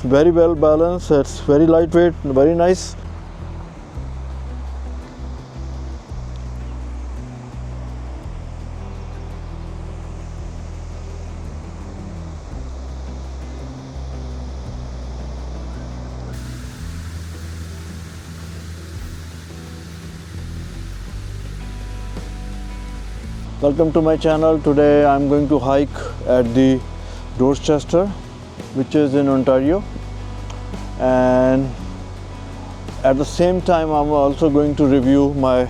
very well balanced. It's very lightweight, very nice. Welcome to my channel. Today I'm going to hike at the Dorchester, which is in Ontario, and at the same time I'm also going to review my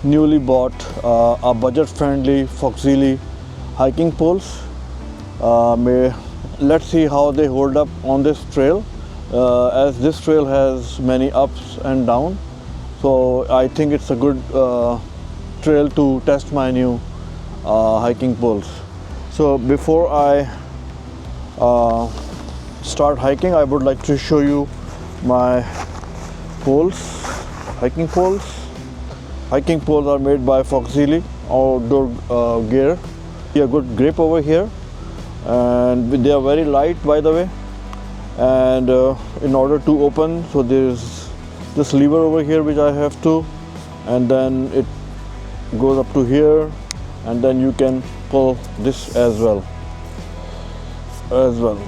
newly bought a budget-friendly Foxelli hiking poles. Let's see how they hold up on this trail, as this trail has many ups and downs, so I think it's a good trail to test my new hiking poles. So before I start hiking, I would like to show you my poles, hiking poles. Hiking poles are made by Foxelli outdoor gear. A good grip over here, and they are very light, by the way. And in order to open, so there's this lever over here which I have to, and then it goes up to here, and then you can pull this as well.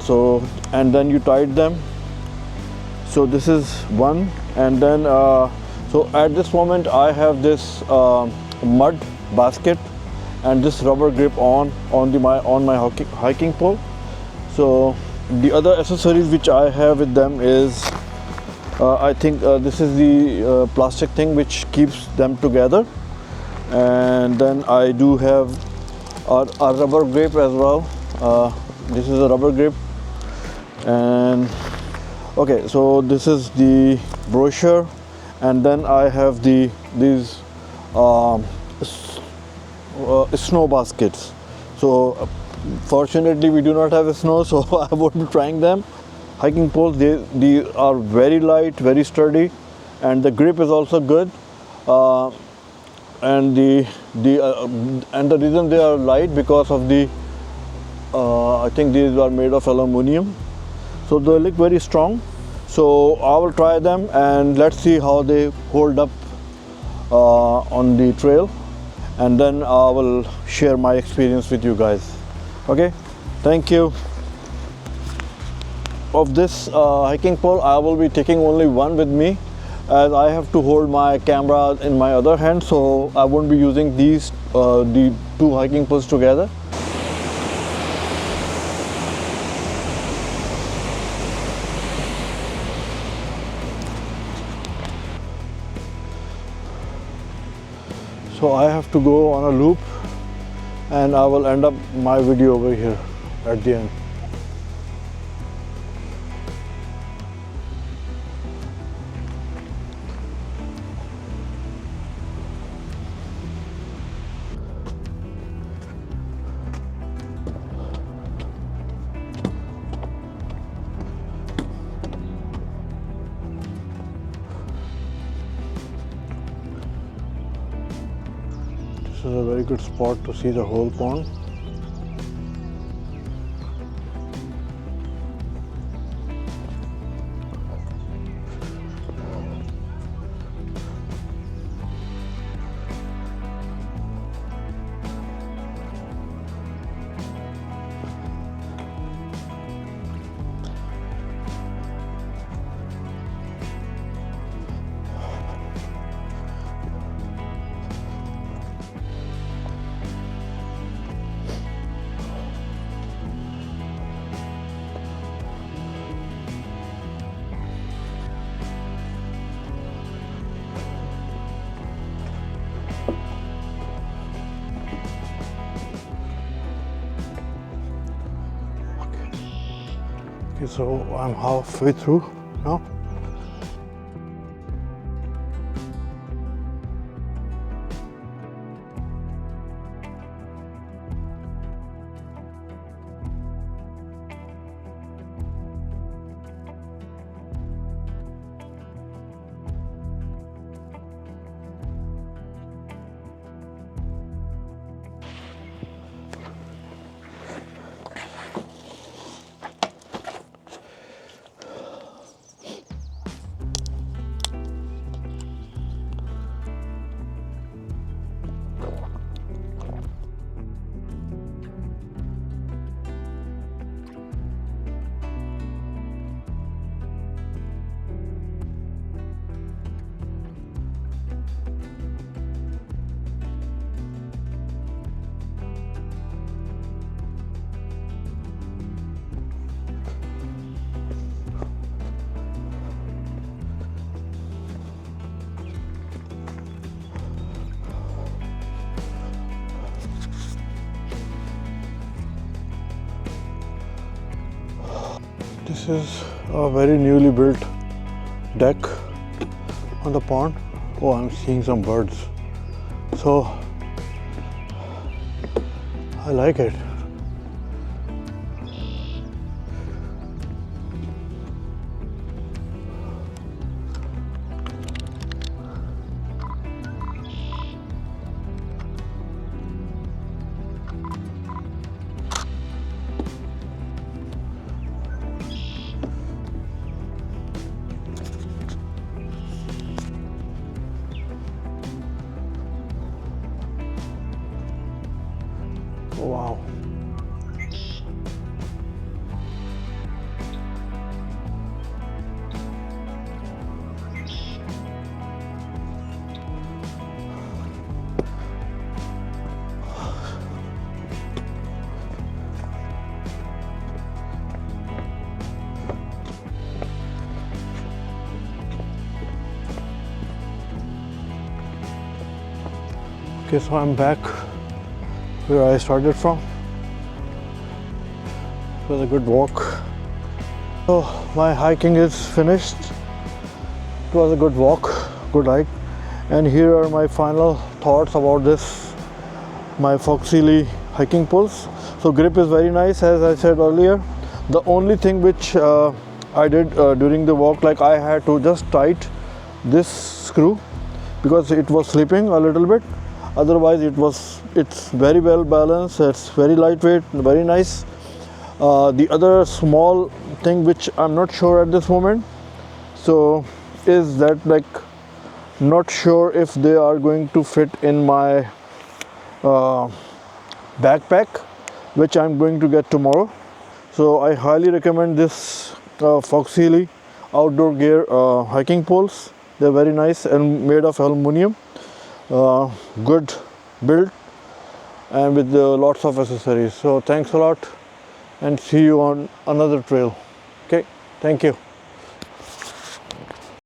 So, and then you tied them. So this is one, and then so at this moment I have this mud basket and this rubber grip on my hiking pole. So the other accessories which I have with them is I think this is the plastic thing which keeps them together. And then I do have a rubber grip as well. This is a rubber grip. And okay, so this is the brochure, and then I have these snow baskets. So fortunately we do not have a snow, so I won't be trying them. Hiking poles, they are very light, very sturdy, and the grip is also good. And the reason they are light because of the I think these are made of aluminum, so they look very strong. So I will try them and let's see how they hold up on the trail, and then I will share my experience with you guys. Okay, thank you. Of this hiking pole, I will be taking only one with me, as I have to hold my camera in my other hand, so I won't be using these the two hiking poles together. So I have to go on a loop, and I will end up my video over here at the end. This is a very good spot to see the whole pond. Okay, so I'm halfway through now. This is a very newly built deck on the pond. Oh, I'm seeing some birds. So I like it. Wow. Okay, so I'm back where I started from. It was a good walk. So my hiking is finished. It was a good walk, good hike. And here are my final thoughts about this, my Foxelli hiking poles. So grip is very nice, as I said earlier. The only thing which I did during the walk, like I had to just tight this screw because it was slipping a little bit. Otherwise it's very well balanced, it's very lightweight, very nice. The other small thing which I'm not sure at this moment, so is that, like, not sure if they are going to fit in my backpack, which I'm going to get tomorrow. So I highly recommend this Foxelli outdoor gear hiking poles. They're very nice and made of aluminum. Good build and with lots of accessories. So thanks a lot and see you on another trail. Okay, thank you.